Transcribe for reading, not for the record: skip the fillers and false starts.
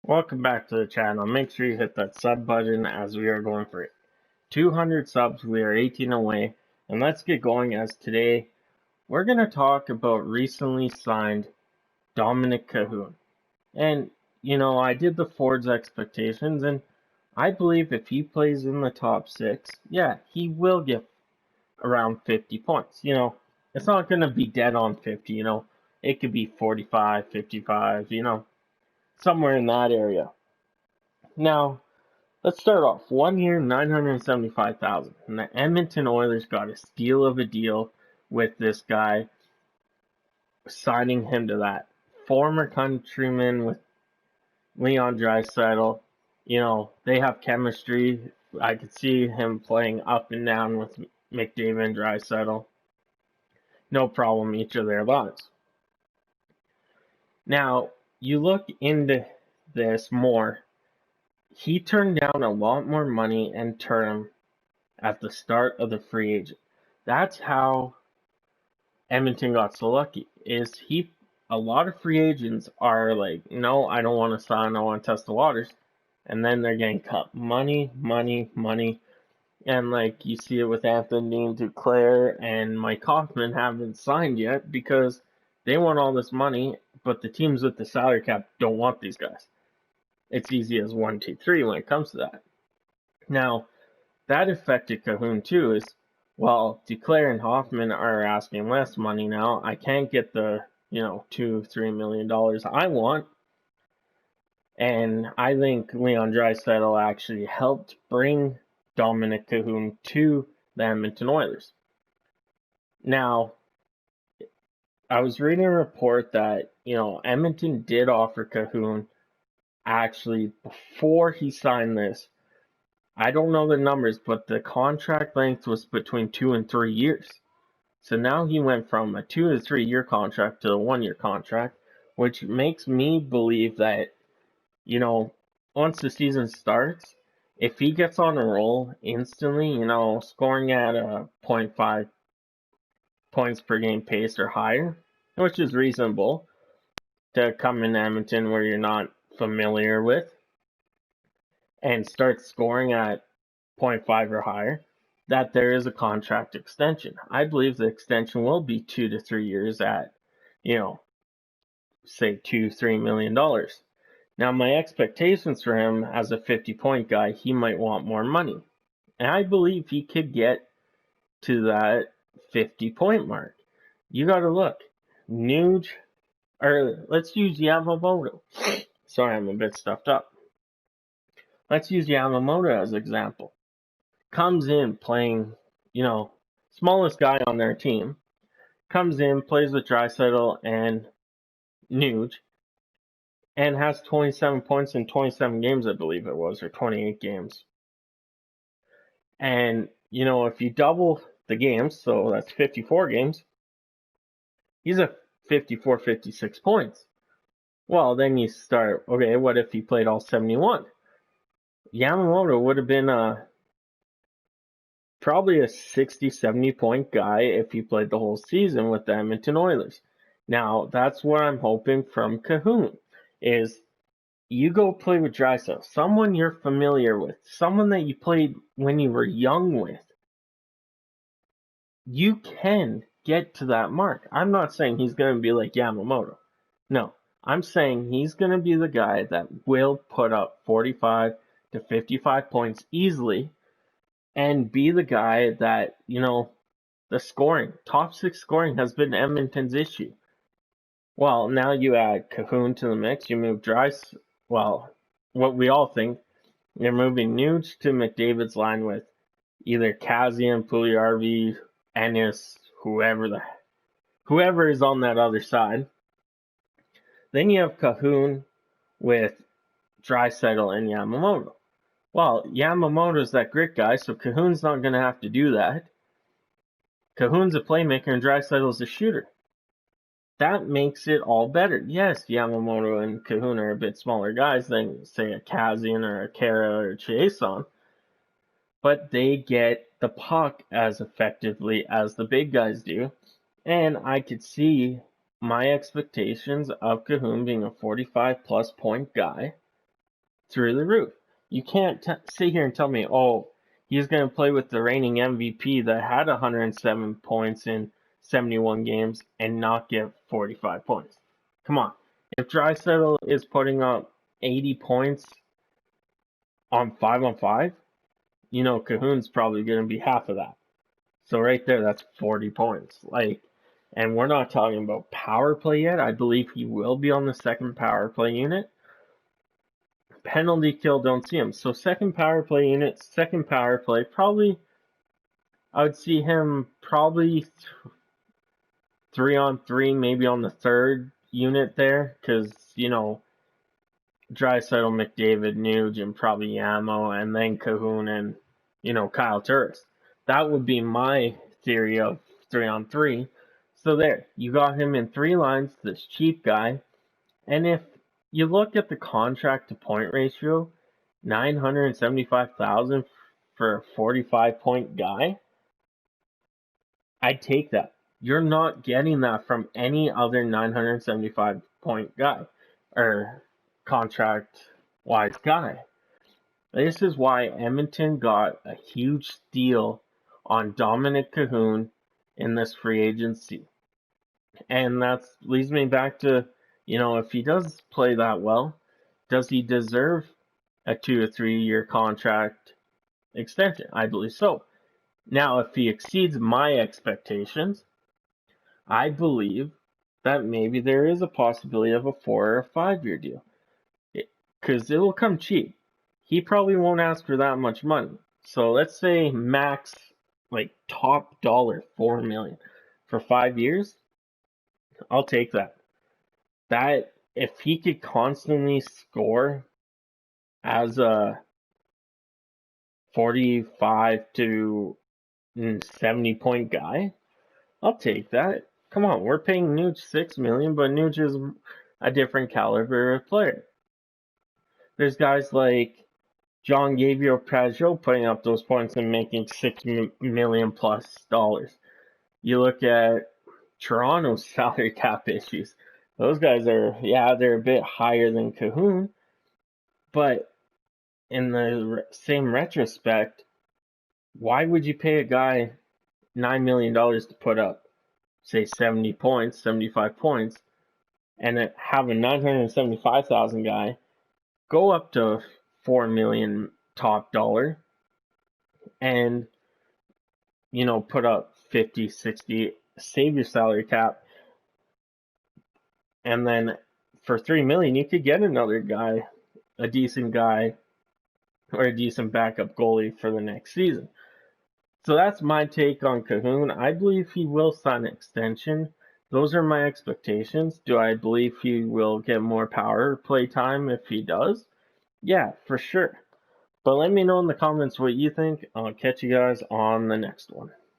Welcome back to the channel. Make sure you hit that sub button as we are going for it. 200 subs, we are 18 away. And let's get going as today we're going to talk about recently signed Dominic Kahun. And, I did the Ford's expectations and I believe if he plays in the top 6, yeah, he will get around 50 points. It's not going to be dead on 50, It could be 45, 55, somewhere in that area. Now, let's start off. 1 year, 975,000. And the Edmonton Oilers got a steal of a deal with this guy, signing him to that. Former countryman with Leon Draisaitl. They have chemistry. I could see him playing up and down with McDavid and Draisaitl. No problem each of their lives. Now, you look into this more. He turned down a lot more money and term at the start of the free agent. That's how Edmonton got so lucky. A lot of free agents are like, no, I don't want to sign, I want to test the waters, and then they're getting cut money, money, money, and like you see it with Anthony Duclair and Mike Hoffman haven't signed yet because they want all this money, but the teams with the salary cap don't want these guys. It's easy as 1, 2, 3 when it comes to that. Now, that affected Kahun too. Well, Duclair and Hoffman are asking less money now. I can't get the $2-3 million I want, and I think Leon Draisaitl actually helped bring Dominic Kahun to the Edmonton Oilers. Now, I was reading a report that Edmonton did offer Kahun actually before he signed this. I don't know the numbers, but the contract length was between 2 and 3 years. So now he went from a 2 to 3 year contract to a 1 year contract, which makes me believe that, once the season starts, if he gets on a roll instantly, scoring at a 0.5 points per game pace or higher, which is reasonable to come in Edmonton where you're not familiar with, and start scoring at 0.5 or higher, that there is a contract extension. I believe the extension will be 2 to 3 years at, say $2-3 million. Now, my expectations for him as a 50-point guy, he might want more money. And I believe he could get to that 50-point mark. You got to look. Nuge, or let's use Yamamoto. Sorry, I'm a bit stuffed up. Let's use Yamamoto as an example. Comes in playing, smallest guy on their team. Comes in, plays with Draisaitl and Nuge, and has 27 points in 27 games, I believe it was, or 28 games. And, if you double the games, so that's 54 games, he's at 54, 56 points. Well, then you start, okay, what if he played all 71? Yamamoto would have been probably a 60, 70 point guy if he played the whole season with the Edmonton Oilers. Now, that's what I'm hoping from Kahun, is you go play with Draisaitl, someone you're familiar with, someone that you played when you were young with. You can get to that mark. I'm not saying he's going to be like Yamamoto. No, I'm saying he's going to be the guy that will put up 45 to 55 points easily and be the guy that, the scoring, top 6 scoring has been Edmonton's issue. Well, now you add Kahun to the mix, you move what we all think, you're moving Nuge to McDavid's line with either Kazian, Puljujärvi, Ennis, whoever is on that other side. Then you have Kahun with Draisaitl and Yamamoto. Well, Yamamoto's that grit guy, so Kahun's not going to have to do that. Kahun's a playmaker and Draisaitl's a shooter. That makes it all better. Yes, Yamamoto and Kahun are a bit smaller guys than, say, a Kazian or a Kara or a Chiasson, but they get the puck as effectively as the big guys do, and I could see my expectations of Kahun being a 45-plus point guy through the roof. You can't sit here and tell me, oh, he's going to play with the reigning MVP that had 107 points in 71 games and not get 45 points. Come on. If Draisaitl is putting up 80 points on 5-on-5, Kahun's probably going to be half of that. So right there, that's 40 points. And we're not talking about power play yet. I believe he will be on the second power play unit. Penalty kill, don't see him. So second power play unit, second power play, probably, I would see him probably 3-on-3, maybe on the third unit there, because, Draisaitl, McDavid, Nuge, and probably Yamo, and then Kahun and, Kyle Turris. That would be my theory of 3-on-3. So there, you got him in 3 lines, this cheap guy, and if you look at the contract to point ratio, 975,000 for a 45-point guy, I'd take that. You're not getting that from any other 975-point guy or contract-wise guy. This is why Edmonton got a huge steal on Dominic Kahun in this free agency. And that leads me back to, if he does play that well, does he deserve a 2 or 3 year contract extension? I believe so. Now, if he exceeds my expectations, I believe that maybe there is a possibility of a 4 or 5 year deal. Because it will come cheap. He probably won't ask for that much money. So let's say max, top dollar, $4 million for 5 years. I'll take that. That, if he could constantly score as a 45 to 70 point guy, I'll take that. Come on, we're paying Nuge $6 million, but Nuge is a different caliber of player. There's guys like John Gabriel Pajot putting up those points and making $6 million plus dollars. You look at Toronto's salary cap issues. Those guys are, they're a bit higher than Kahun, but in the same retrospect, why would you pay a guy $9 million to put up, say, 70 points, 75 points, and have a 975,000 guy go up to $4 million top dollar and, put up 50, 60, save your salary cap, and then for $3 million, you could get another guy, a decent guy, or a decent backup goalie for the next season. So that's my take on Kahun. I believe he will sign an extension. Those are my expectations. Do I believe he will get more power play time if he does? Yeah, for sure. But let me know in the comments what you think. I'll catch you guys on the next one.